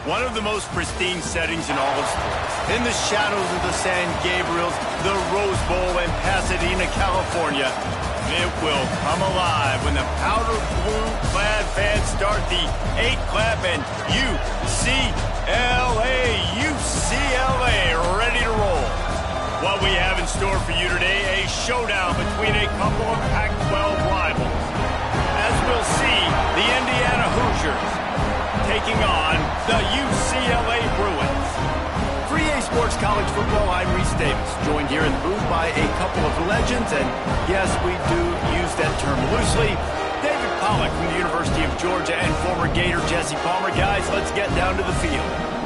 One of the most pristine settings in all of sports. In the shadows of the San Gabriels, the Rose Bowl in Pasadena, California, it will come alive when the powder blue-clad fans start the 8-clap and UCLA ready to roll. What we have in store for you today, a showdown between a couple of Pac-12 rivals. As we'll see, the Indiana Hoosiers taking on the UCLA Bruins. For EA Sports College Football, I'm Reese Davis, joined here in the booth by a couple of legends, and yes, we do use that term loosely. David Pollack from the University of Georgia and former Gator Jesse Palmer. Guys, let's get down to the field.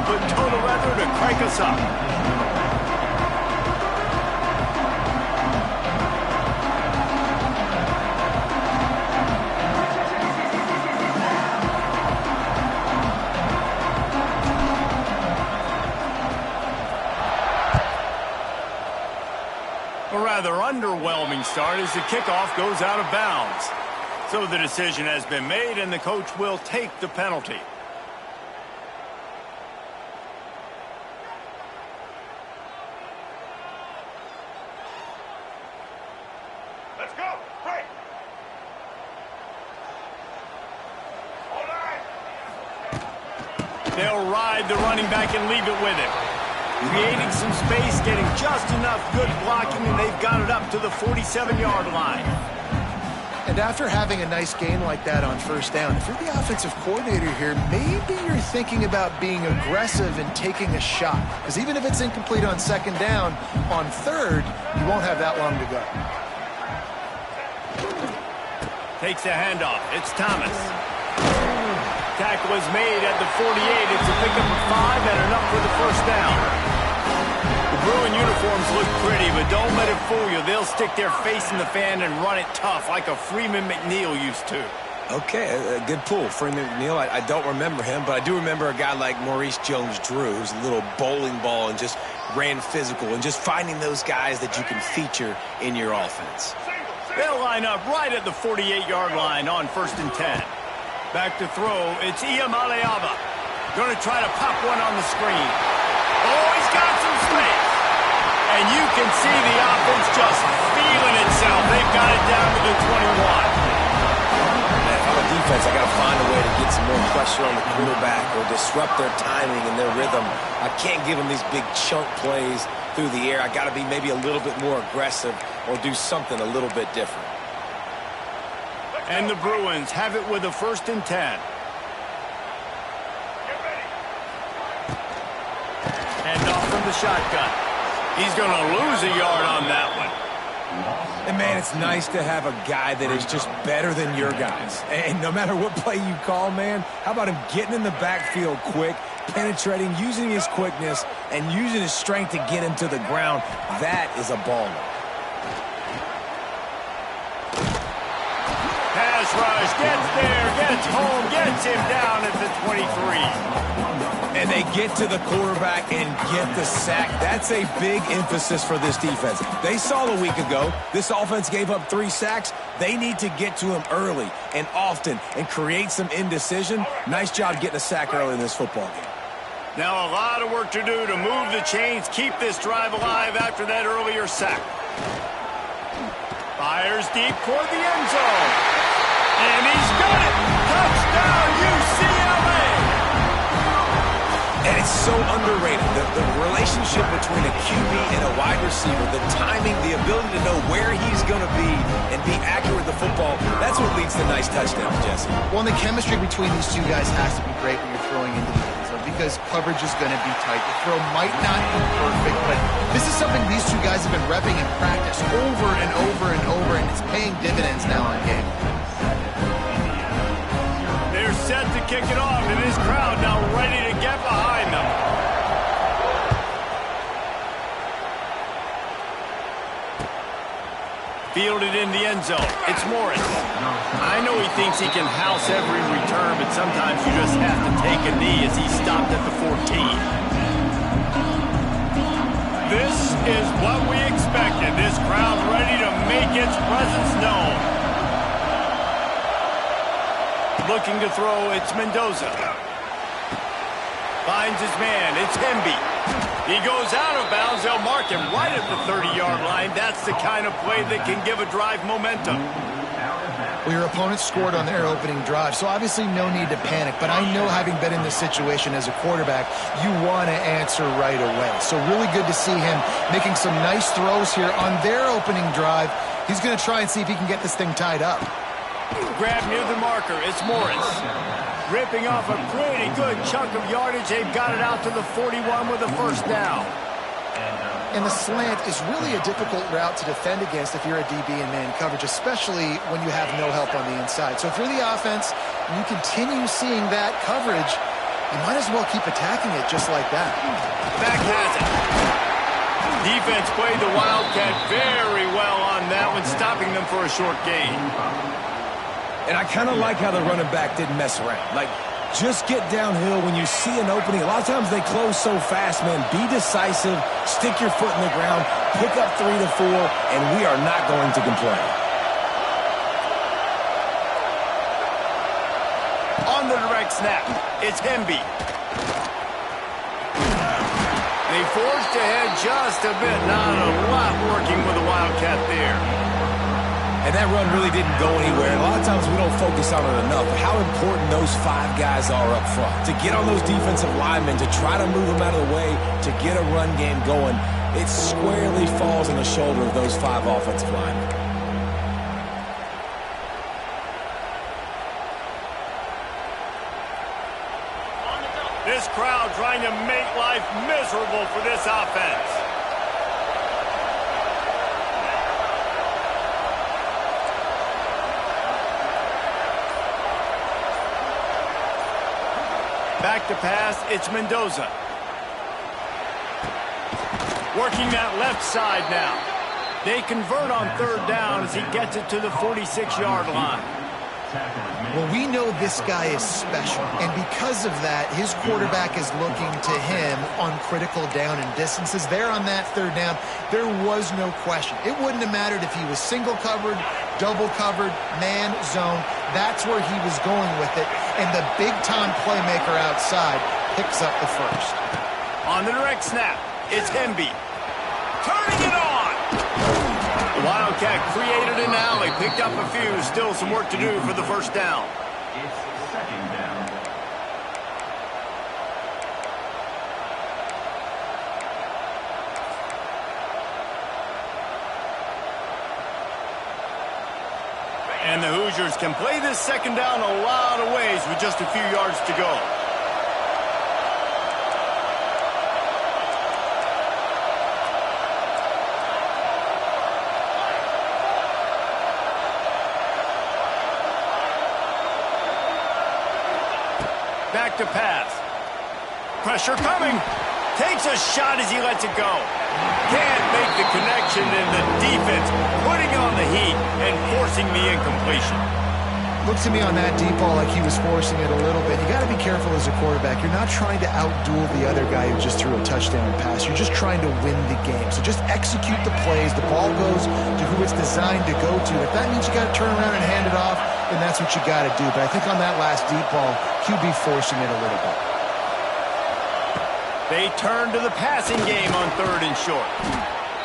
Put total weather to crank us up. A rather underwhelming start as the kickoff goes out of bounds. So the decision has been made and the coach will take the penalty. They'll ride the running back and leave it with him. Creating some space, getting just enough good blocking, and they've got it up to the 47-yard line. And after having a nice gain like that on first down, if you're the offensive coordinator here, maybe you're thinking about being aggressive and taking a shot. Because even if it's incomplete on second down, on third, you won't have that long to go. Takes the handoff. It's Thomas. Tackle is made at the 48. It's a pickup of 5 and enough for the first down. The Bruin uniforms look pretty, but don't let it fool you. They'll stick their face in the fan and run it tough like a Freeman McNeil used to. Okay, a good pull. Freeman McNeil, I don't remember him, but I do remember a guy like Maurice Jones-Drew, who's a little bowling ball and just ran physical, and just finding those guys that you can feature in your offense. They'll line up right at the 48-yard line on 1st and 10. Back to throw, it's Iamaleava. Going to try to pop one on the screen. Oh, he's got some space. And you can see the offense just feeling itself. They've got it down to the 21. If I'm a defense, I got to find a way to get some more pressure on the quarterback or disrupt their timing and their rhythm. I can't give them these big chunk plays through the air. I got to be maybe a little bit more aggressive or do something a little bit different. And the Bruins have it with a 1st and 10. And off from the shotgun. He's going to lose a yard on that one. And, man, it's nice to have a guy that is just better than your guys. And no matter what play you call, man, how about him getting in the backfield quick, penetrating, using his quickness, and using his strength to get him to the ground? That is a baller. Pass rush, gets there, gets home, gets him down at the 23. And they get to the quarterback and get the sack. That's a big emphasis for this defense. They saw a week ago, this offense gave up 3 sacks. They need to get to him early and often and create some indecision. Nice job getting a sack early in this football game. Now a lot of work to do to move the chains, keep this drive alive after that earlier sack. Fires deep toward the end zone. And he's got it! Touchdown, UCLA! And it's so underrated. The relationship between a QB and a wide receiver, the timing, the ability to know where he's going to be and be accurate with the football, that's what leads to nice touchdowns, Jesse. Well, and the chemistry between these two guys has to be great when you're throwing into the end zone because coverage is going to be tight. The throw might not be perfect, but this is something these two guys have been repping in practice over and over and over, and it's paying dividends now in game. They're set to kick it off, and this crowd now ready to get behind them. Fielded in the end zone. It's Morris. I know he thinks he can house every return, but sometimes you just have to take a knee as he stopped at the 14. This is what we expected. This crowd ready to make its presence known. Looking to throw, it's Mendoza. Finds his man, it's Hemby. He goes out of bounds. They'll mark him right at the 30-yard line. That's the kind of play that can give a drive momentum. Well, your opponent scored on their opening drive, so obviously no need to panic. But I know, having been in this situation as a quarterback, you want to answer right away. So really good to see him making some nice throws here on their opening drive. He's going to try and see if he can get this thing tied up. Grab near the marker. It's Morris. Ripping off a pretty good chunk of yardage. They've got it out to the 41 with a first down. And the slant is really a difficult route to defend against if you're a DB in man coverage, especially when you have no help on the inside. So if you're the offense and you continue seeing that coverage, you might as well keep attacking it just like that. Back has it. Defense played the Wildcat very well on that one, stopping them for a short gain. And I kind of like how the running back didn't mess around. Like, just get downhill when you see an opening. A lot of times they close so fast, man. Be decisive, stick your foot in the ground, pick up 3 to 4, and we are not going to complain. On the direct snap, it's Hemby. They forged ahead just a bit. Not a lot working with the Wildcat there. And that run really didn't go anywhere. And a lot of times we don't focus on it enough. How important those 5 guys are up front. To get on those defensive linemen, to try to move them out of the way, to get a run game going, it squarely falls on the shoulder of those 5 offensive linemen. This crowd trying to make life miserable for this offense. Back to pass, it's Mendoza. Working that left side now. They convert on third down as he gets it to the 46-yard line. Well, we know this guy is special, and because of that, his quarterback is looking to him on critical down and distances. There on that third down, there was no question. It wouldn't have mattered if he was single covered, double covered, man, zone. That's where he was going with it, and the big-time playmaker outside picks up the first. On the direct snap, it's Hemby. Turning it on! The Wildcat created an alley, picked up a few, still some work to do for the first down. It's second down. And the Hoosiers can play this second down a lot of ways with just a few yards to go. Back to pass. Pressure coming. Takes a shot as he lets it go. Can't make the connection, and the defense putting on the heat and forcing the incompletion. Looks to me on that deep ball like he was forcing it a little bit. You got to be careful as a quarterback. You're not trying to outduel the other guy who just threw a touchdown pass. You're just trying to win the game. So just execute the plays. The ball goes to who it's designed to go to. If that means you got to turn around and hand it off, then that's what you got to do. But I think on that last deep ball, QB forcing it a little bit. They turn to the passing game on third and short.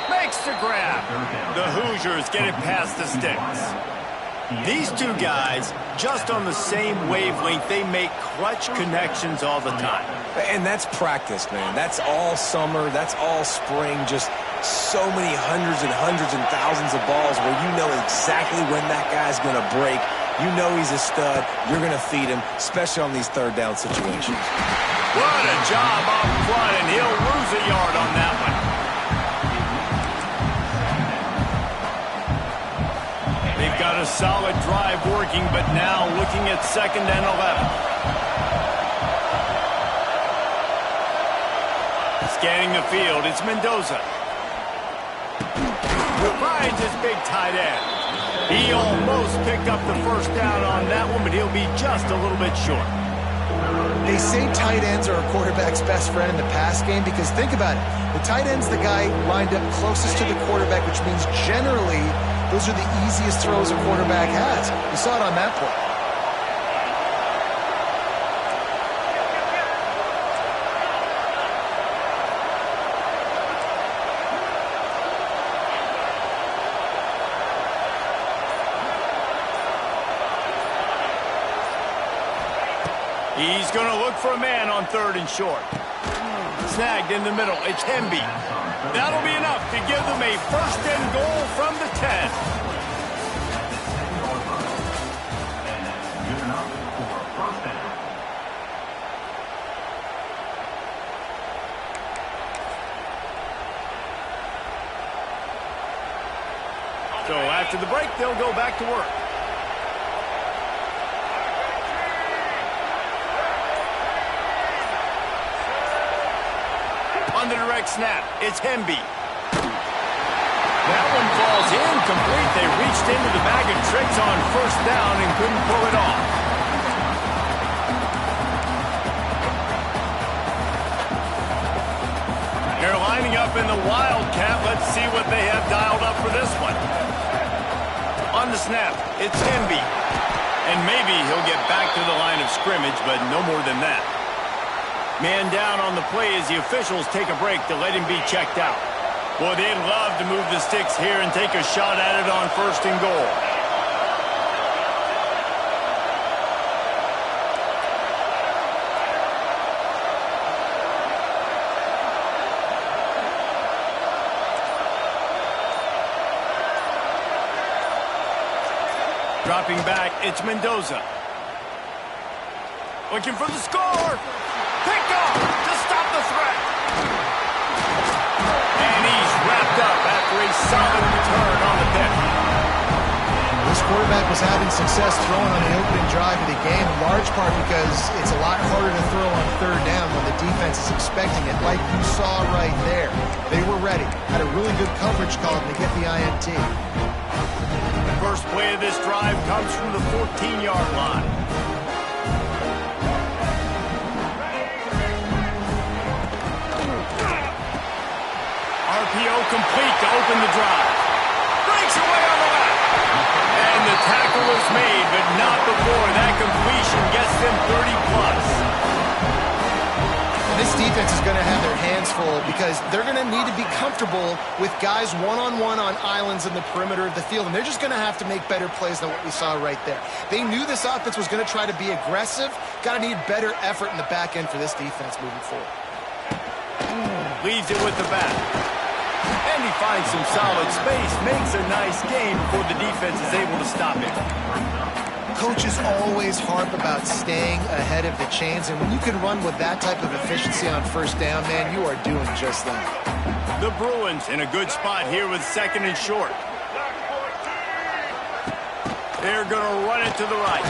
Makes the grab. The Hoosiers get it past the sticks. These two guys, just on the same wavelength, they make clutch connections all the time. And that's practice, man. That's all summer. That's all spring. Just so many hundreds and thousands of balls where you know exactly when that guy's going to break. You know he's a stud. You're going to feed him, especially on these third down situations. What a job up front, and he'll lose a yard on that one. They've got a solid drive working, but now looking at 2nd and 11. Scanning the field, it's Mendoza. finds his big tight end. He almost picked up the first down on that one, but he'll be just a little bit short. They say tight ends are a quarterback's best friend in the pass game because think about it. The tight end's the guy lined up closest to the quarterback, which means generally those are the easiest throws a quarterback has. You saw it on that play. He's going to look for a man on 3rd and short. Snagged in the middle. It's Hemby. That'll be enough to give them a 1st and goal from the 10. So after the break, they'll go back to work. On the direct snap, it's Hemby. That one falls incomplete. They reached into the bag of tricks on 1st down and couldn't pull it off. They're lining up in the Wildcat. Let's see what they have dialed up for this one. On the snap, it's Hemby. And maybe he'll get back to the line of scrimmage, but no more than that. Man down on the play as the officials take a break to let him be checked out. Boy, they'd love to move the sticks here and take a shot at it on 1st and goal. Dropping back, it's Mendoza. Looking for the score. Picked off to stop the threat. And he's wrapped up after a solid return on the pick. This quarterback was having success throwing on the opening drive of the game, in large part because it's a lot harder to throw on 3rd down when the defense is expecting it, like you saw right there. They were ready. Had a really good coverage call to get the INT. The first play of this drive comes from the 14-yard line. RPO complete to open the drive. Breaks away on the left. And the tackle is made, but not before that completion gets them 30-plus. This defense is going to have their hands full because they're going to need to be comfortable with guys one-on-one on islands in the perimeter of the field, and they're just going to have to make better plays than what we saw right there. They knew this offense was going to try to be aggressive. Got to need better effort in the back end for this defense moving forward. Leaves it with the back. And he finds some solid space, makes a nice game before the defense is able to stop it. Coaches always harp about staying ahead of the chains, and when you can run with that type of efficiency on 1st down, man, you are doing just that. The Bruins in a good spot here with 2nd and short. They're going to run it to the right.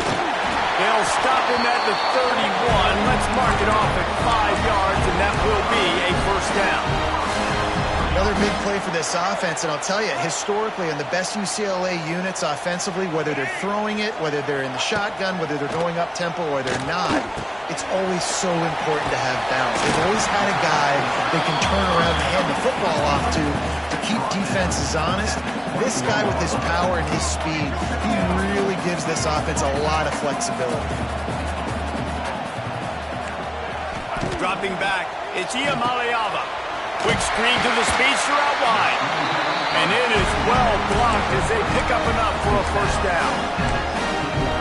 They'll stop him at the 31. Let's mark it off at 5 yards, and that will be a 1st down. Another big play for this offense, and I'll tell you, historically, in the best UCLA units offensively, whether they're throwing it, whether they're in the shotgun, whether they're going up-tempo or they're not, it's always so important to have balance. They've always had a guy they can turn around and hand the football off to keep defenses honest. This guy with his power and his speed, he really gives this offense a lot of flexibility. Dropping back, it's Iamaleava. Quick screen to the speedster out wide. And it is well blocked as they pick up enough for a 1st down.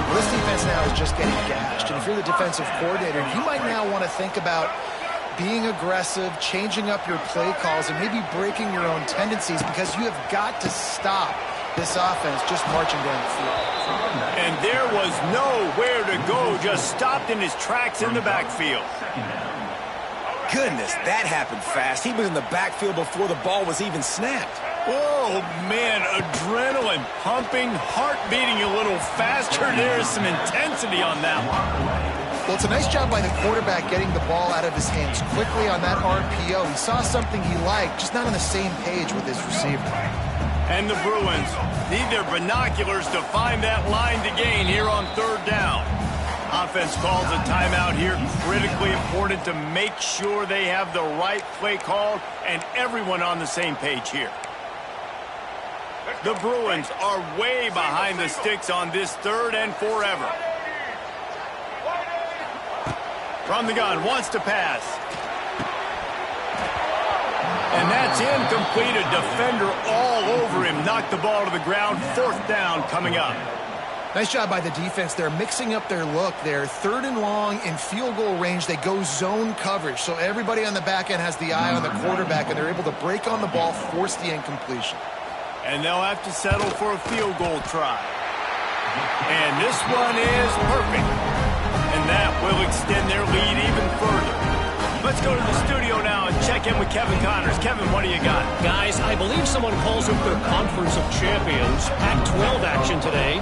Well, this defense now is just getting gashed. And if you're the defensive coordinator, you might now want to think about being aggressive, changing up your play calls, and maybe breaking your own tendencies because you have got to stop this offense just marching down the field. And there was nowhere to go, just stopped in his tracks in the backfield. Goodness, that happened fast. He was in the backfield before the ball was even snapped. Oh, man, adrenaline pumping, heart beating a little faster. There is some intensity on that one. Well, it's a nice job by the quarterback getting the ball out of his hands quickly on that RPO. He saw something he liked, just not on the same page with his receiver. And the Bruins need their binoculars to find that line to gain here on third down. Offense calls a timeout here. Critically important to make sure they have the right play called and everyone on the same page here. The Bruins are way behind the sticks on this third and forever. From the gun, wants to pass. And that's incomplete. A defender all over him. Knocked the ball to the ground. Fourth down coming up. Nice job by the defense. They're mixing up their look there. Third and long in field goal range. They go zone coverage. So everybody on the back end has the eye on the quarterback, and they're able to break on the ball, force the incompletion. And they'll have to settle for a field goal try. And this one is perfect. And that will extend their lead even further. Let's go to the studio now and check in with Kevin Connors. Kevin, what do you got? Guys, I believe someone calls it their Conference of Champions. Pac-12 action today.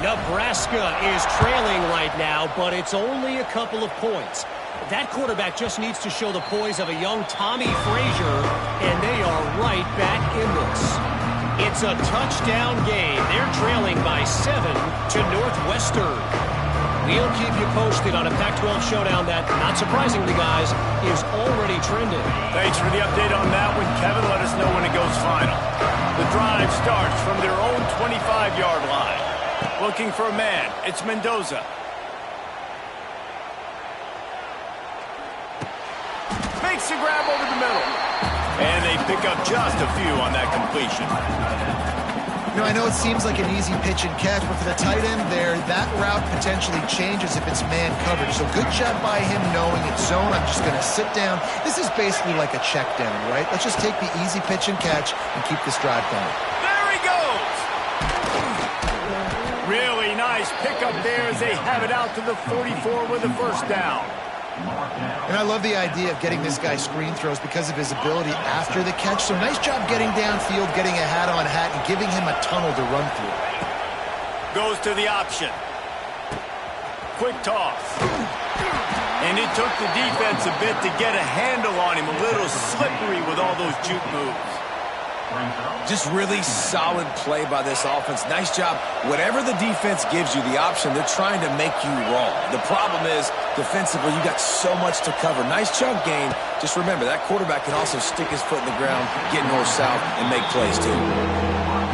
Nebraska is trailing right now, but it's only a couple of points. That quarterback just needs to show the poise of a young Tommy Frazier, and they are right back in this. It's a touchdown game. They're trailing by 7 to Northwestern. We'll keep you posted on a Pac-12 showdown that, not surprisingly, guys, is already trending. Thanks for the update on that one, Kevin. Let us know when it goes final. The drive starts from their own 25-yard line. Looking for a man. It's Mendoza. Makes the grab over the middle. And they pick up just a few on that completion. You know, I know it seems like an easy pitch and catch, but for the tight end there, that route potentially changes if it's man coverage. So good job by him knowing it's zone. I'm just going to sit down. This is basically like a check down, right? Let's just take the easy pitch and catch and keep this drive going. There he goes! Really nice pickup there as they have it out to the 44 with a first down. And I love the idea of getting this guy screen throws because of his ability after the catch. So nice job getting downfield, getting a hat-on-hat, and giving him a tunnel to run through. Goes to the option. Quick toss. And it took the defense a bit to get a handle on him. A little slippery with all those juke moves. Just really solid play by this offense. Nice job. Whatever the defense gives you the option, they're trying to make you wrong. The problem is, defensively, you got so much to cover. Nice chunk game. Just remember, that quarterback can also stick his foot in the ground, get north-south, and make plays, too.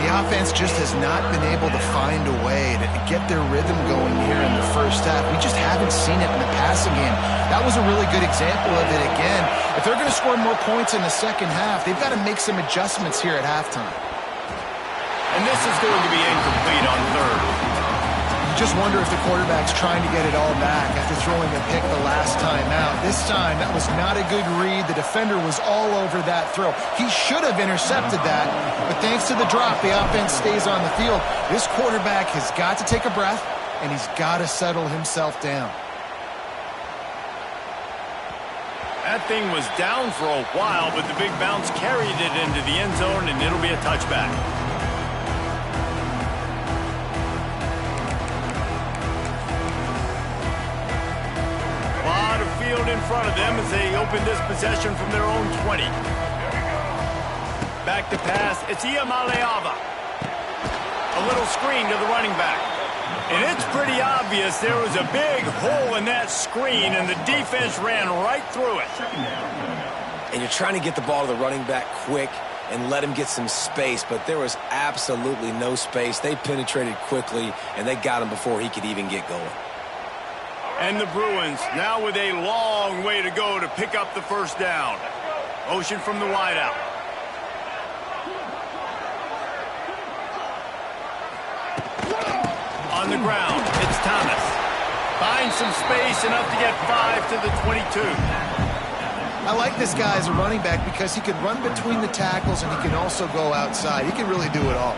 The offense just has not been able to find a way to get their rhythm going here in the first half. We just haven't seen it in the passing game. That was a really good example of it again. If they're going to score more points in the second half, they've got to make some adjustments here at halftime. And this is going to be incomplete on third. You just wonder if the quarterback's trying to get it all back after throwing a pick the last time out. This time, that was not a good read. The defender was all over that throw. He should have intercepted that, but thanks to the drop, the offense stays on the field. This quarterback has got to take a breath, and he's got to settle himself down. That thing was down for a while, but the big bounce carried it into the end zone, and it'll be a touchback. In front of them as they open this possession from their own 20. Back to pass. It's Iamaleava. A little screen to the running back. And it's pretty obvious there was a big hole in that screen, and the defense ran right through it. And you're trying to get the ball to the running back quick and let him get some space, but there was absolutely no space. They penetrated quickly, and they got him before he could even get going. And the Bruins now with a long way to go to pick up the first down. Motion from the wideout. On the ground, it's Thomas. Finds some space, enough to get 5 to the 22. I like this guy as a running back because he can run between the tackles and he can also go outside. He can really do it all.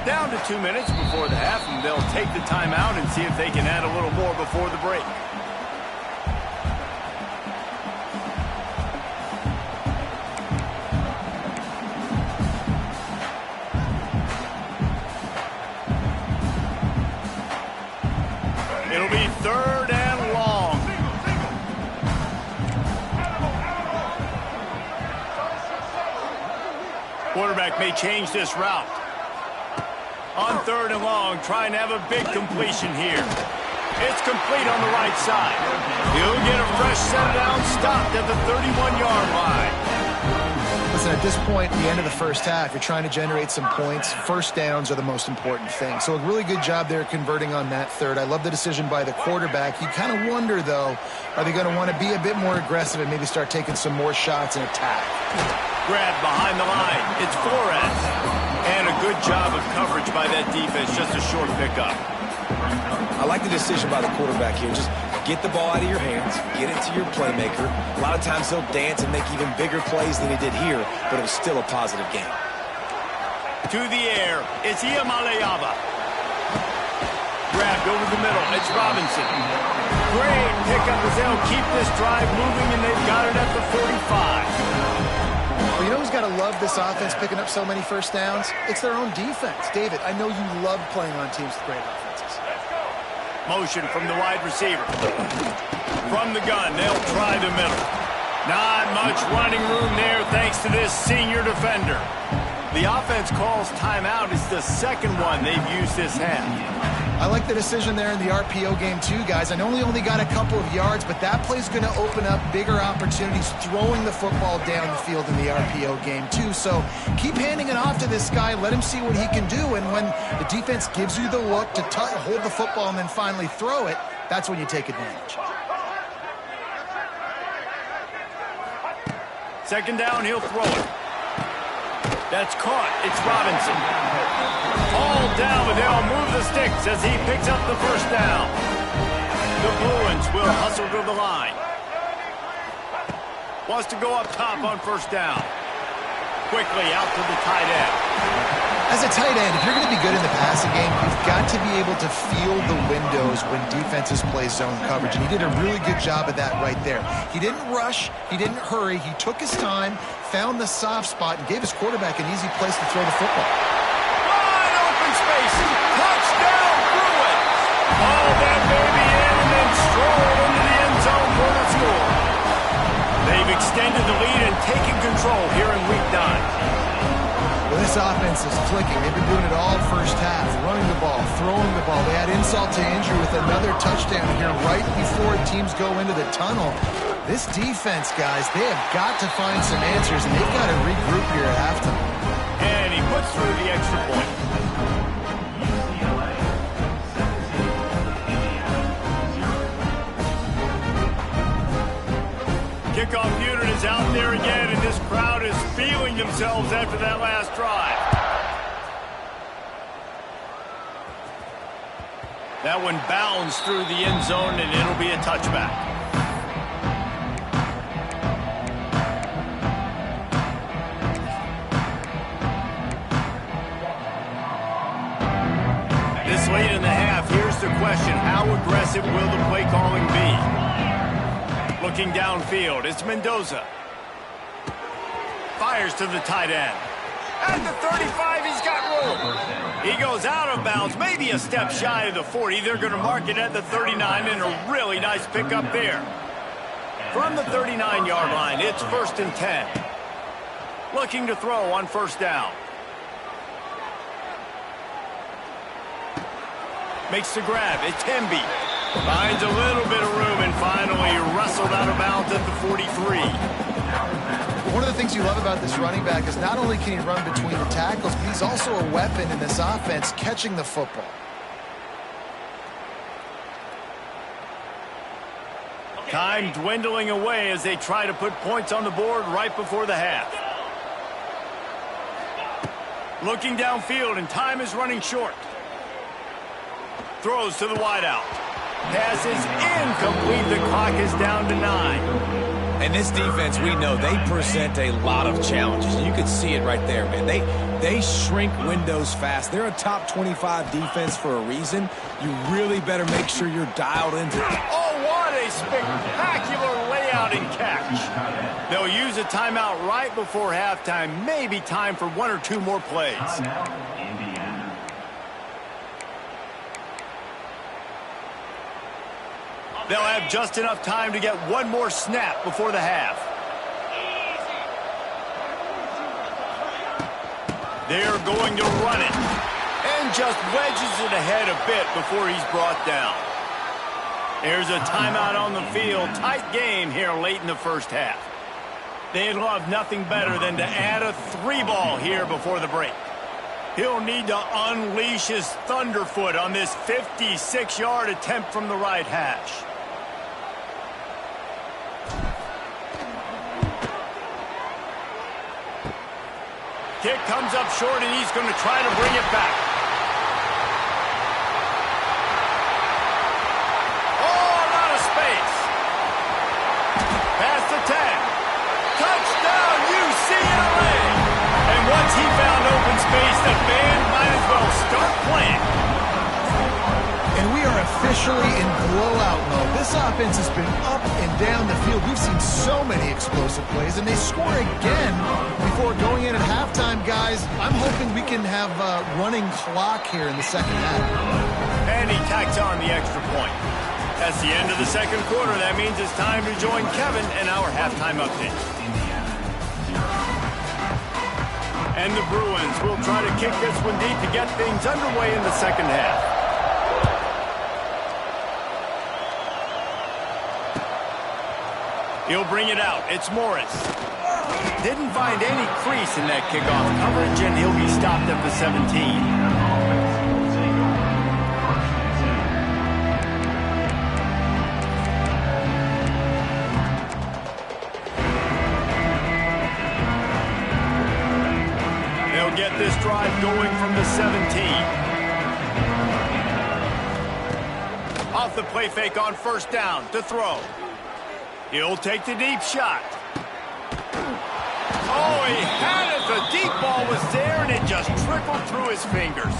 Down to 2 minutes before the half, and they'll take the timeout and see if they can add a little more before the break. It'll be third and long. Quarterback may change this route. On 3rd and long, trying to have a big completion here. It's complete on the right side. He'll get a fresh set down, stopped at the 31-yard line. Listen, at this point, the end of the first half, you're trying to generate some points. First downs are the most important thing. So a really good job there converting on that 3rd. I love the decision by the quarterback. You kind of wonder, though, are they going to want to be a bit more aggressive and maybe start taking some more shots and attack? Grab behind the line. It's Flores. And a good job of coverage by that defense. Just a short pickup. I like the decision by the quarterback here. Just get the ball out of your hands, get it to your playmaker. A lot of times he'll dance and make even bigger plays than he did here, but it was still a positive game. To the air, it's Iamaleava. Grabbed over the middle, it's Robinson. Great pickup as they'll keep this drive moving, and they've got it at the 45. Well, you know who's got to love this offense picking up so many first downs? It's their own defense. David, I know you love playing on teams with great offenses. Motion from the wide receiver. From the gun, they'll try the middle. Not much running room there thanks to this senior defender. The offense calls timeout. It's the second one they've used this half. I like the decision there in the RPO game too, guys. I know he only got a couple of yards, but that play's going to open up bigger opportunities throwing the football down the field in the RPO game too. So keep handing it off to this guy. Let him see what he can do. And when the defense gives you the look to hold the football and then finally throw it, that's when you take advantage. Second down, he'll throw it. That's caught. It's Robinson. All down, but they'll move the sticks as he picks up the first down. The Bruins will hustle to the line. Wants to go up top on first down. Quickly out to the tight end. As a tight end, if you're going to be good in the passing game, you've got to be able to feel the windows when defenses play zone coverage, and he did a really good job of that right there. He didn't rush, he didn't hurry, he took his time, found the soft spot, and gave his quarterback an easy place to throw the football. Wide open space, touchdown Bruins! All that baby in and then stroll into the end zone for the score. They've extended the lead and taken control here in week 9. Well, this offense is clicking. They've been doing it all first half, running the ball, throwing the ball. They had insult to injury with another touchdown here right before teams go into the tunnel. This defense, guys, they have got to find some answers, and they've got to regroup here at halftime. And he puts through the extra point. Kickoff unit is out there again, and this crowd is feeling themselves after that last drive. That one bounds through the end zone, and it'll be a touchback. This late in the half, here's the question. How aggressive will the play calling be? Looking downfield, it's Mendoza. Fires to the tight end. At the 35, he's got room. He goes out of bounds, maybe a step shy of the 40. They're going to mark it at the 39, and a really nice pickup there. From the 39-yard line, it's 1st and 10. Looking to throw on first down. Makes the grab, it's Temby. Finds a little bit of room and finally wrestled out of bounds at the 43. One of the things you love about this running back is not only can he run between the tackles, but he's also a weapon in this offense catching the football. Time dwindling away as they try to put points on the board right before the half. Looking downfield, and time is running short. Throws to the wideout. Pass is incomplete. The clock is down to 9. And this defense, we know, they present a lot of challenges. You can see it right there, man. They shrink windows fast. They're a top 25 defense for a reason. You really better make sure you're dialed into it. Oh, what a spectacular layout and catch. They'll use a timeout right before halftime. Maybe time for 1 or 2 more plays. They'll have just enough time to get 1 more snap before the half. They're going to run it. And just wedges it ahead a bit before he's brought down. There's a timeout on the field. Tight game here late in the first half. They'd love nothing better than to add a 3-ball here before the break. He'll need to unleash his thunderfoot on this 56-yard attempt from the right hash. Kick comes up short, and he's going to try to bring it back. Oh, a lot of space. Past the 10. Touchdown, UCLA! And once he found open space, the band might as well start playing. And we are officially in blowout mode. This offense has been up and down the field. We've seen so many explosive plays, and they score again before going in at halftime, guys. I'm hoping we can have a running clock here in the second half. And he tacks on the extra point. That's the end of the second quarter. That means it's time to join Kevin in our halftime update. And the Bruins will try to kick this one deep to get things underway in the second half. He'll bring it out. It's Morris. Didn't find any crease in that kickoff coverage, and he'll be stopped at the 17. Get this drive going from the 17. Off the play fake on first down to throw. He'll take the deep shot. Oh, he had it. The deep ball was there, and it just trickled through his fingers.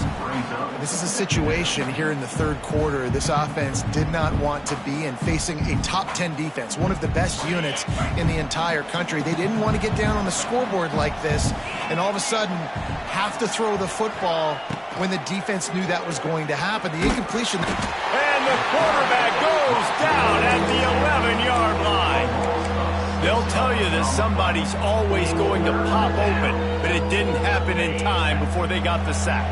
This is a situation here in the third quarter this offense did not want to be in, facing a top 10 defense, one of the best units in the entire country. They didn't want to get down on the scoreboard like this and all of a sudden have to throw the football when the defense knew that was going to happen. The incompletion. And the quarterback goes down at the 11-yard line. They'll tell you that somebody's always going to pop open, but it didn't happen in time before they got the sack.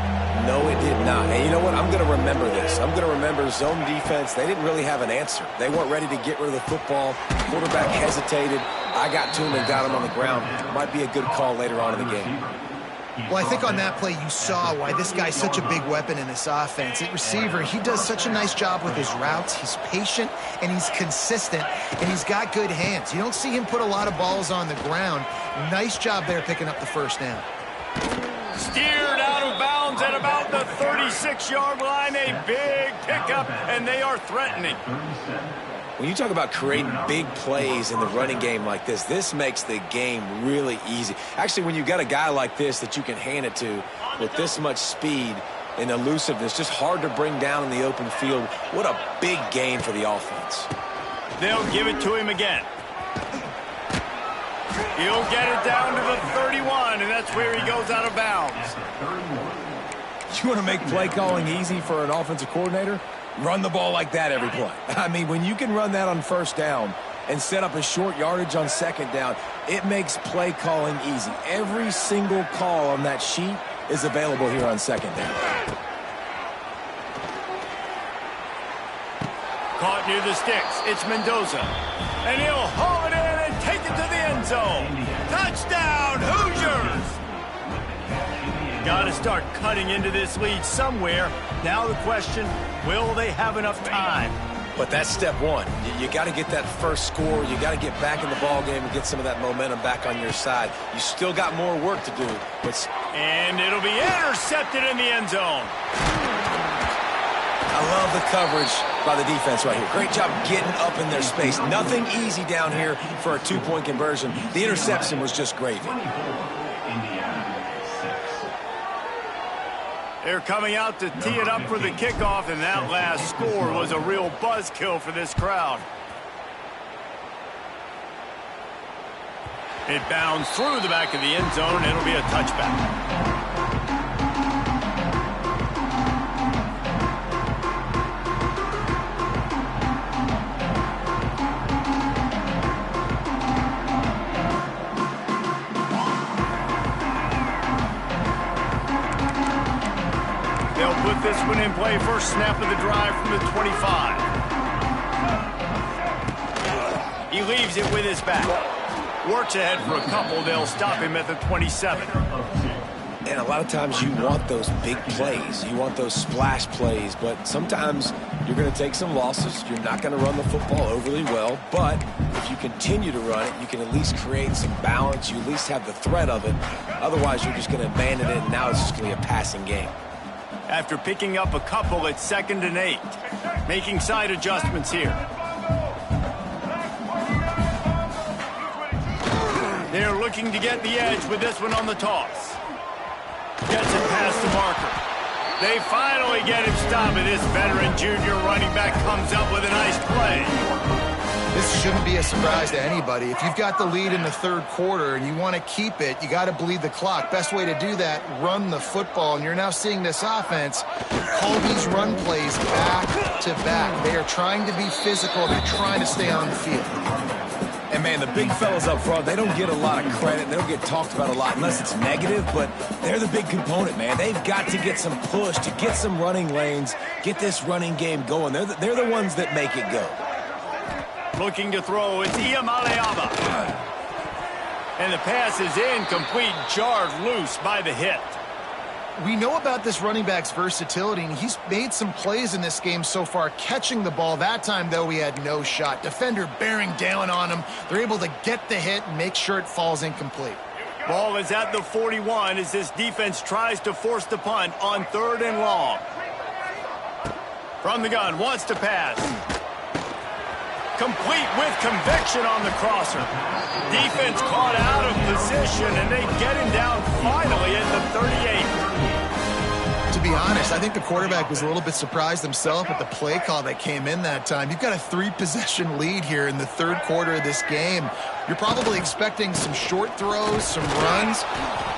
No, it did not. And you know what? I'm going to remember this. I'm going to remember zone defense. They didn't really have an answer. They weren't ready to get rid of the football. Quarterback hesitated. I got to him and got him on the ground. Might be a good call later on in the game. Well, I think on that play you saw why this guy's such a big weapon in this offense. At receiver, he does such a nice job with his routes. He's patient, and he's consistent, and he's got good hands. You don't see him put a lot of balls on the ground. Nice job there picking up the first down. Steered out of bounds at about the 36-yard line. A big pickup, and they are threatening. When you talk about creating big plays in the running game like this, this makes the game really easy. Actually, when you've got a guy like this that you can hand it to with this much speed and elusiveness, just hard to bring down in the open field, what a big gain for the offense. They'll give it to him again. He'll get it down to the 31, and that's where he goes out of bounds. You want to make play calling easy for an offensive coordinator? Run the ball like that every play. I mean, when you can run that on first down and set up a short yardage on second down, it makes play calling easy. Every single call on that sheet is available here on second down. Caught near the sticks. It's Mendoza. And he'll haul it in and take it to the end zone. Touchdown, Hoosiers! Got to start cutting into this lead somewhere. Now the question, will they have enough time? But that's step one. You got to get that first score. You got to get back in the ball game and get some of that momentum back on your side. You still got more work to do. And it'll be intercepted in the end zone. I love the coverage by the defense right here. Great job getting up in their space. Nothing easy down here for a two-point conversion. The interception was just gravy. They're coming out to tee it up for the kickoff, and that last score was a real buzzkill for this crowd. It bounds through the back of the end zone. It'll be a touchback. with this one in play. First snap of the drive from the 25. He leaves it with his back. Works ahead for a couple. They'll stop him at the 27. And a lot of times you want those big plays. You want those splash plays. But sometimes you're going to take some losses. You're not going to run the football overly well. But if you continue to run it, you can at least create some balance. You at least have the threat of it. Otherwise, you're just going to abandon it, and now it's just going to be a passing game. After picking up a couple at 2nd and 8. Making side adjustments here. They're looking to get the edge with this one on the toss. Gets it past the marker. They finally get him stopped, and this veteran junior running back comes up with a nice play. This shouldn't be a surprise to anybody. If you've got the lead in the third quarter and you want to keep it, you got to bleed the clock. Best way to do that, run the football. And you're now seeing this offense call these run plays back to back. They are trying to be physical. They're trying to stay on the field. And, man, the big fellas up front, they don't get a lot of credit. They don't get talked about a lot unless it's negative, but they're the big component, man. They've got to get some push, to get some running lanes, get this running game going. They're the ones that make it go. Looking to throw, it's Iamaleava. And the pass is incomplete, jarred loose by the hit. We know about this running back's versatility, and he's made some plays in this game so far, catching the ball. That time, though, he had no shot. Defender bearing down on him. They're able to get the hit and make sure it falls incomplete. Ball is at the 41 as this defense tries to force the punt on 3rd and long. From the gun, wants to pass. Complete with conviction on the crosser. Defense caught out of position, and they get him down finally at the 38. To be honest, I think the quarterback was a little bit surprised himself at the play call that came in that time. You've got a 3-possession lead here in the third quarter of this game. You're probably expecting some short throws, some runs.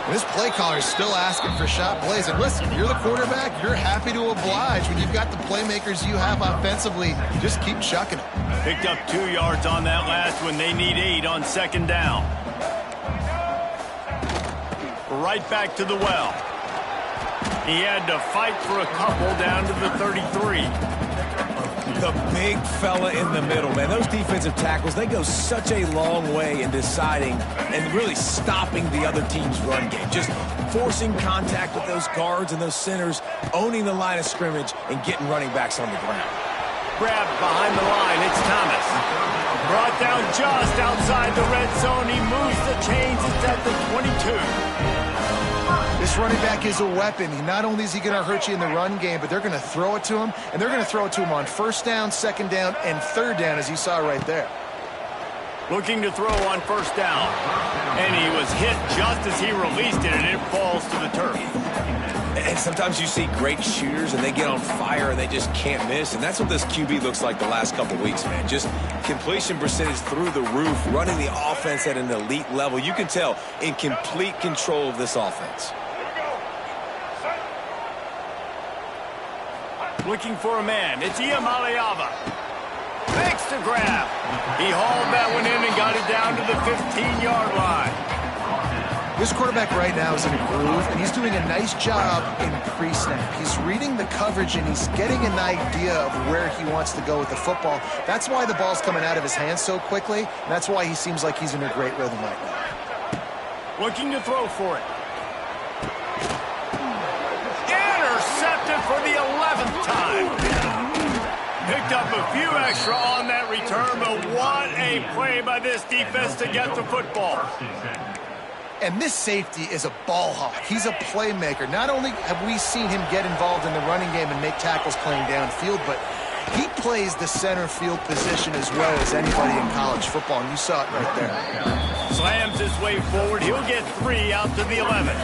And this play caller is still asking for shot plays. And listen, if you're the quarterback, you're happy to oblige. When you've got the playmakers you have offensively, just keep chucking it. Picked up 2 yards on that last one. They need 8 on 2nd down. Right back to the well. He had to fight for a couple down to the 33. The big fella in the middle, man. Those defensive tackles, they go such a long way in deciding and really stopping the other team's run game. Just forcing contact with those guards and those centers, owning the line of scrimmage, and getting running backs on the ground. Grabbed behind the line, it's Thomas. Brought down just outside the red zone. He moves the chains. It's at the 22. This running back is a weapon. Not only is he going to hurt you in the run game, but they're going to throw it to him, and they're going to throw it to him on 1st down, 2nd down, and 3rd down, as you saw right there. Looking to throw on 1st down. And he was hit just as he released it, and it falls to the turf. And sometimes you see great shooters, and they get on fire, and they just can't miss. And that's what this QB looks like the last couple weeks, man. Just completion percentage through the roof, running the offense at an elite level. You can tell in complete control of this offense. Looking for a man. It's Iamaleava. Makes the grab. He hauled that one in and got it down to the 15-yard line. This quarterback right now is in a groove, and he's doing a nice job in pre-snap. He's reading the coverage, and he's getting an idea of where he wants to go with the football. That's why the ball's coming out of his hands so quickly, and that's why he seems like he's in a great rhythm right now. Looking to throw for it. Intercepted for the 11th time. Picked up a few extra on that return, but what a play by this defense to get the football. And this safety is a ball hawk. He's a playmaker. Not only have we seen him get involved in the running game and make tackles playing downfield, but he plays the center field position as well as anybody in college football, and you saw it right there. Slams his way forward. He'll get 3 out to the 11.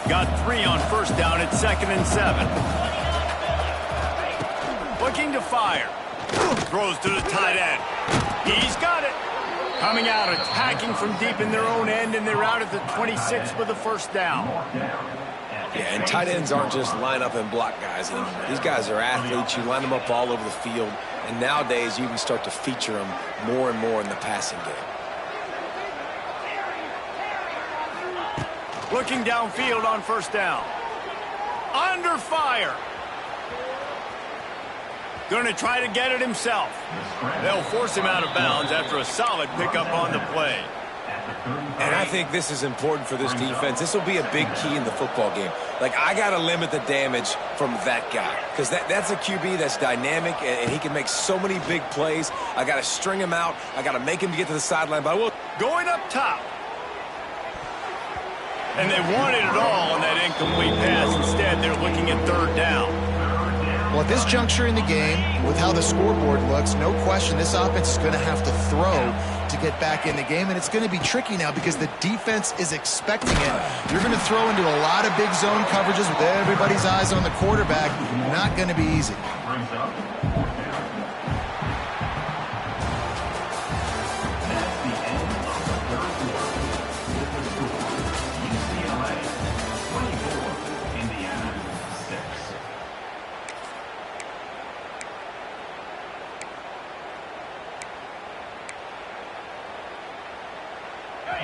Got 3 on 1st down at 2nd and 7. Looking to fire. Throws to the tight end. He's got it. Coming out, attacking from deep in their own end, and they're out at the 26 with the 1st down. Yeah, and tight ends aren't just line up and block guys anymore. These guys are athletes. You line them up all over the field, and nowadays you can start to feature them more and more in the passing game. Looking downfield on 1st down. Under fire. Going to try to get it himself. They'll force him out of bounds after a solid pickup on the play. And I think this is important for this defense. This will be a big key in the football game. Like, I got to limit the damage from that guy because that's a QB that's dynamic, and he can make so many big plays. I got to string him out. I got to make him get to the sideline. But I will. Going up top. And they wanted it all on that incomplete pass. Instead, they're looking at third down. Well, at this juncture in the game, with how the scoreboard looks, no question this offense is going to have to throw to get back in the game, and it's going to be tricky now because the defense is expecting it. You're going to throw into a lot of big zone coverages with everybody's eyes on the quarterback. Not going to be easy.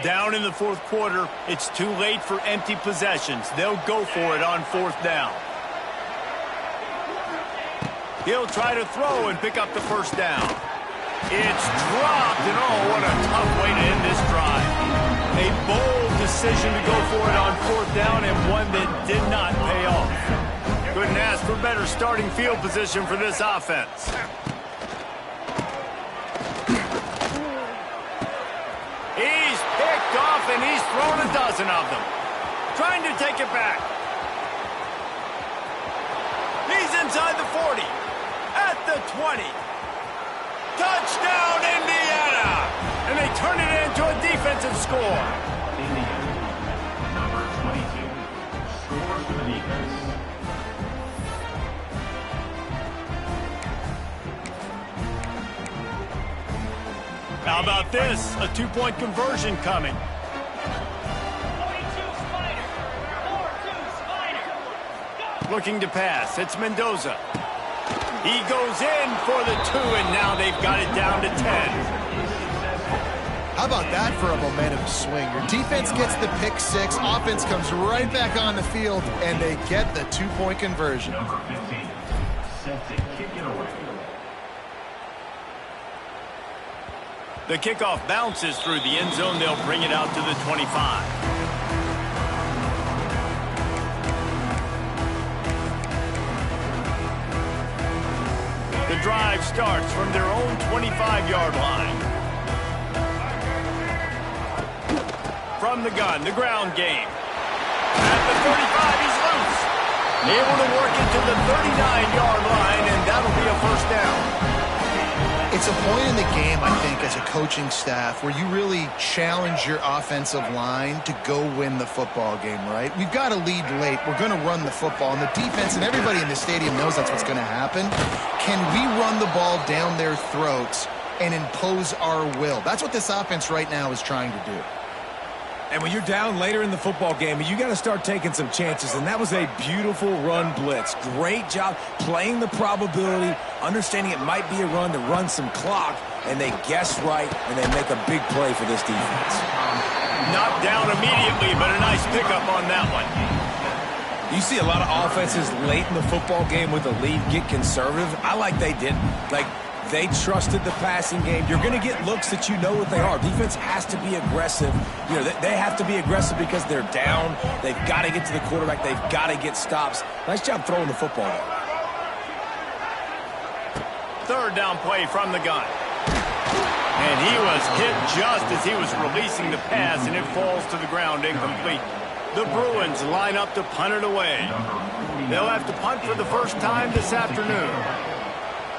Down in the fourth quarter, it's too late for empty possessions. They'll go for it on fourth down. He'll try to throw and pick up the first down. It's dropped, and oh, what a tough way to end this drive. A bold decision to go for it on fourth down, and one that did not pay off. Couldn't ask for better starting field position for this offense. He's picked off, and he's thrown a dozen of them. Trying to take it back. He's inside the 40. At the 20. Touchdown, Indiana! And they turn it into a defensive score. Indiana, number 22, scores for the defense. How about this? A two-point conversion coming. Looking to pass. It's Mendoza. He goes in for the 2, and now they've got it down to 10. How about that for a momentum swing? Your defense gets the pick 6, offense comes right back on the field, and they get the two-point conversion. Number 15, set to kick it away. The kickoff bounces through the end zone. They'll bring it out to the 25. The drive starts from their own 25-yard line. From the gun, the ground game. At the 35, he's loose. Able to work it to the 39-yard line, and that'll be a first down. It's a point in the game, I think, as a coaching staff where you really challenge your offensive line to go win the football game, right? We've got to lead late. We're going to run the football. And the defense and everybody in the stadium knows that's what's going to happen. Can we run the ball down their throats and impose our will? That's what this offense right now is trying to do. And when you're down later in the football game, you got to start taking some chances. And that was a beautiful run blitz. Great job playing the probability, understanding it might be a run to run some clock, and they guess right, and they make a big play for this defense. Knocked down immediately, but a nice pickup on that one. You see a lot of offenses late in the football game with a lead get conservative. I like they didn't. Like, they trusted the passing game. You're going to get looks that you know what they are. Defense has to be aggressive. You know, they have to be aggressive because they're down. They've got to get to the quarterback. They've got to get stops. Nice job throwing the football. Third down play from the gun. And he was hit just as he was releasing the pass, and it falls to the ground incomplete. The Bruins line up to punt it away. They'll have to punt for the first time this afternoon.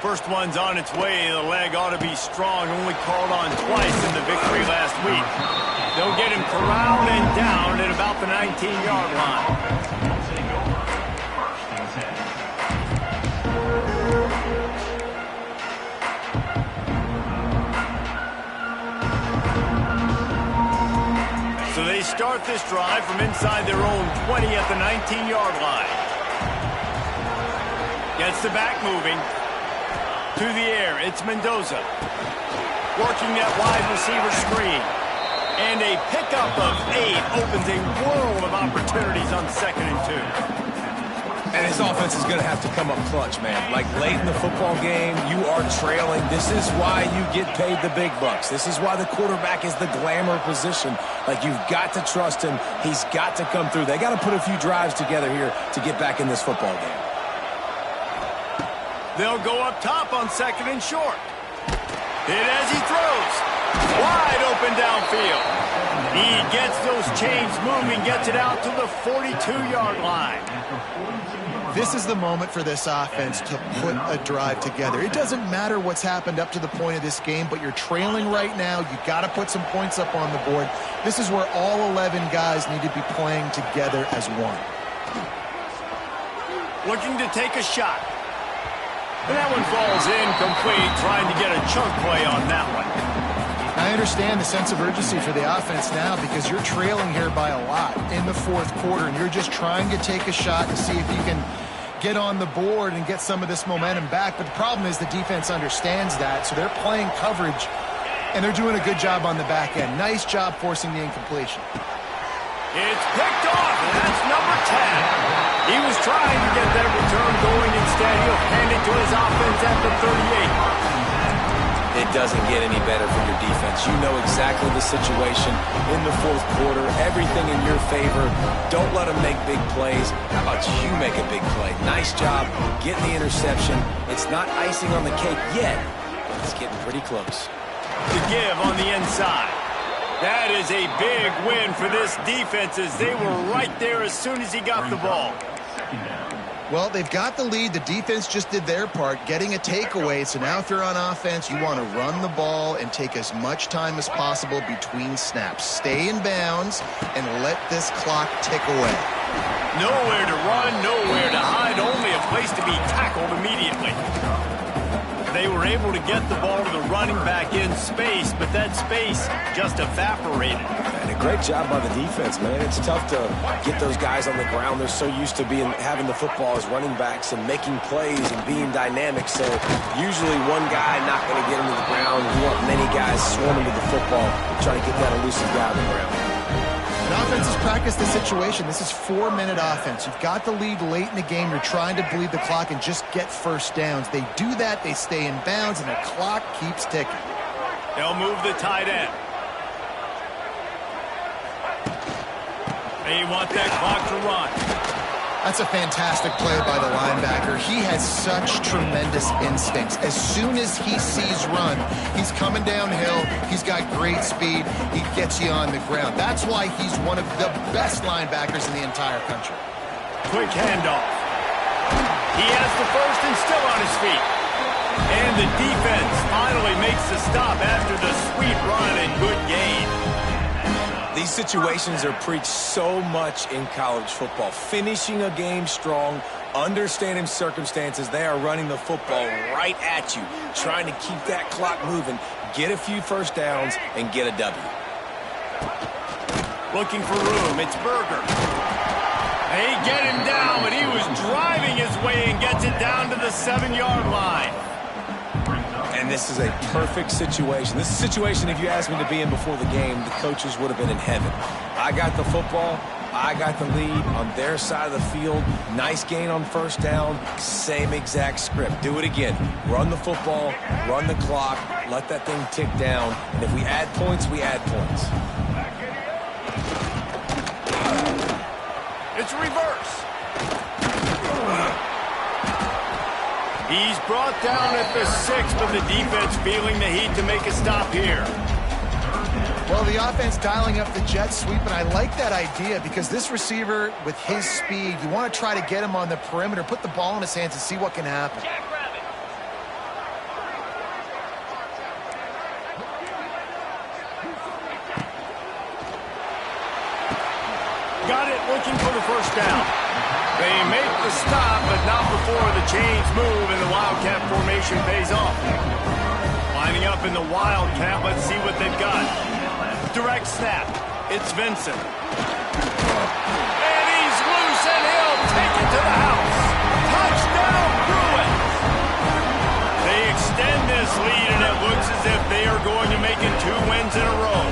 First one's on its way. The leg ought to be strong. Only called on twice in the victory last week. They'll get him corralled and down at about the 19-yard line. So they start this drive from inside their own 20 at the 19-yard line. Gets the back moving. To the air, it's Mendoza. Working that wide receiver screen. And a pickup of 8 opens a world of opportunities on 2nd and 2. And his offense is going to have to come up clutch, man. Like late in the football game, you are trailing. This is why you get paid the big bucks. This is why the quarterback is the glamour position. Like, you've got to trust him. He's got to come through. They got to put a few drives together here to get back in this football game. They'll go up top on 2nd and short. Hit as he throws. Wide open downfield. He gets those chains moving, gets it out to the 42-yard line. This is the moment for this offense to put a drive together. It doesn't matter what's happened up to the point of this game, but you're trailing right now. You got to put some points up on the board. This is where all 11 guys need to be playing together as one. Looking to take a shot. And that one falls incomplete, trying to get a chunk play on that one. I understand the sense of urgency for the offense now because you're trailing here by a lot in the 4th quarter, and you're just trying to take a shot to see if you can get on the board and get some of this momentum back. But the problem is the defense understands that, so they're playing coverage, and they're doing a good job on the back end. Nice job forcing the incompletion. It's picked off, and that's number 10. He was trying to get that return going. Instead, he'll hand it to his offense at the 38. It doesn't get any better for your defense. You know exactly the situation in the 4th quarter. Everything in your favor. Don't let them make big plays. How about you make a big play? Nice job getting the interception. It's not icing on the cake yet, but it's getting pretty close. To give on the inside. That is a big win for this defense as they were right there as soon as he got the ball. Well, they've got the lead. The defense just did their part, getting a takeaway. So now if you're on offense, you want to run the ball and take as much time as possible between snaps. Stay in bounds and let this clock tick away. Nowhere to run, nowhere to hide, only a place to be tackled immediately. They were able to get the ball to the running back in space, but that space just evaporated. And a great job by the defense, man. It's tough to get those guys on the ground. They're so used to having the football as running backs and making plays and being dynamic. So usually one guy not going to get into the ground. You want many guys swarming to the football, trying to get that elusive guy on the ground. And offense has practiced the situation. This is 4-minute offense. You've got the lead late in the game. You're trying to bleed the clock and just get first downs. They do that. They stay in bounds, and the clock keeps ticking. They'll move the tight end. They want that clock to run. That's a fantastic play by the linebacker. He has such tremendous instincts. As soon as he sees run, he's coming downhill. He's got great speed. He gets you on the ground. That's why he's one of the best linebackers in the entire country. Quick handoff. He has the first and still on his feet. And the defense finally makes the stop after the sweet run and good gain. These situations are preached so much in college football. Finishing a game strong, understanding circumstances. They are running the football right at you, trying to keep that clock moving, get a few first downs, and get a W. Looking for room. It's Berger. They get him down, but he was driving his way and gets it down to the 7-yard line. And this is a perfect situation. This is a situation, if you asked me to be in before the game, the coaches would have been in heaven. I got the football. I got the lead on their side of the field. Nice gain on first down. Same exact script. Do it again. Run the football, run the clock, let that thing tick down. And if we add points, we add points. It's reverse. He's brought down at the 6, but the defense feeling the heat to make a stop here. Well, the offense dialing up the jet sweep, and I like that idea because this receiver, with his speed, you want to try to get him on the perimeter, put the ball in his hands and see what can happen. Got it, looking for the first down. They make the stop, but not before the chains move and the Wildcat formation pays off. Lining up in the Wildcat, let's see what they've got. Direct snap. It's Vincent. And he's loose, and he'll take it to the house. Touchdown, Bruins! They extend this lead, and it looks as if they are going to make it 2 wins in a row.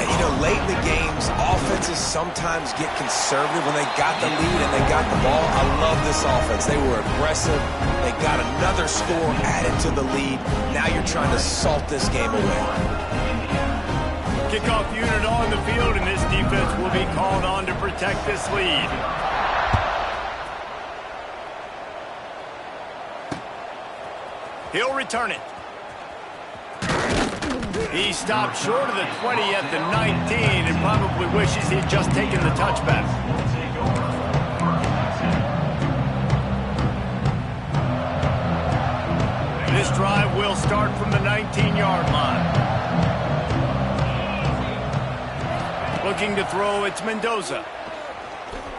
And, you know, late in the games, offense defenses sometimes get conservative when they got the lead and they got the ball. I love this offense. They were aggressive. They got another score added to the lead. Now you're trying to salt this game away. Kickoff unit on the field, and this defense will be called on to protect this lead. He'll return it. He stopped short of the 20 at the 19 and probably wishes he'd just taken the touchback. This drive will start from the 19-yard line. Looking to throw, it's Mendoza.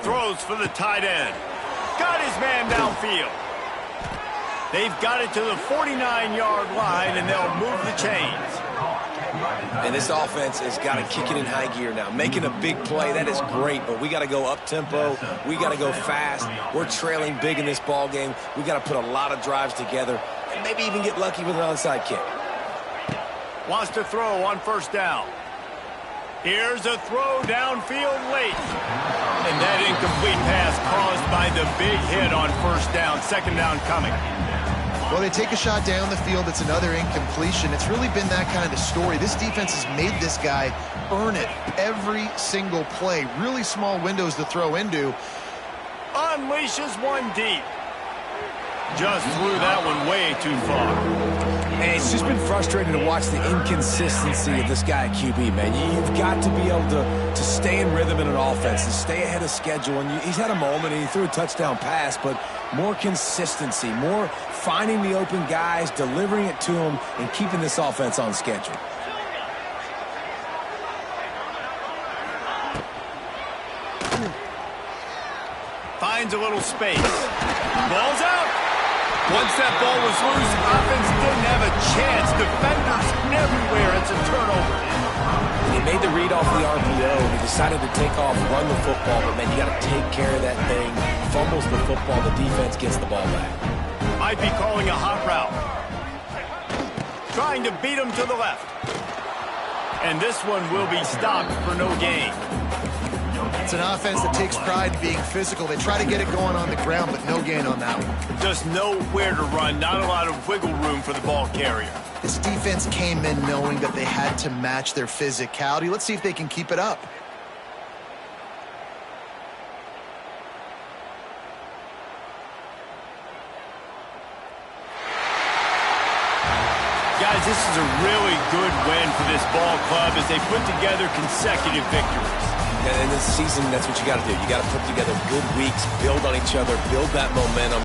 Throws for the tight end. Got his man downfield. They've got it to the 49-yard line, and they'll move the chains. And this offense has got to kick it in high gear now. Making a big play, that is great, but we got to go up-tempo. We got to go fast. We're trailing big in this ball game. We got to put a lot of drives together and maybe even get lucky with an onside kick. Wants to throw on first down. Here's a throw downfield late. And that incomplete pass caused by the big hit on first down. Second down coming. Well, they take a shot down the field. It's another incompletion. It's really been that kind of story. This defense has made this guy earn it every single play. Really small windows to throw into. Unleashes one deep. Just threw that one way too far. And it's just been frustrating to watch the inconsistency of this guy at QB, man. You've got to be able to stay in rhythm in an offense, to stay ahead of schedule. And he's had a moment, and he threw a touchdown pass, but more consistency, more finding the open guys, delivering it to them, and keeping this offense on schedule. Finds a little space. Ball's out. Once that ball was loose, offense didn't have a chance. Defenders everywhere. It's a turnover. He made the read off the RPO. He decided to take off, run the football, but, man, you got to take care of that thing. Fumbles the football. The defense gets the ball back. Might be calling a hot route. Trying to beat him to the left. And this one will be stopped for no gain. It's an offense that takes pride in being physical. They try to get it going on the ground, but no gain on that one. Just nowhere to run. Not a lot of wiggle room for the ball carrier. This defense came in knowing that they had to match their physicality. Let's see if they can keep it up. Guys, this is a really good win for this ball club as they put together consecutive victories. And in this season, that's what you got to do. You got to put together good weeks, build on each other, build that momentum.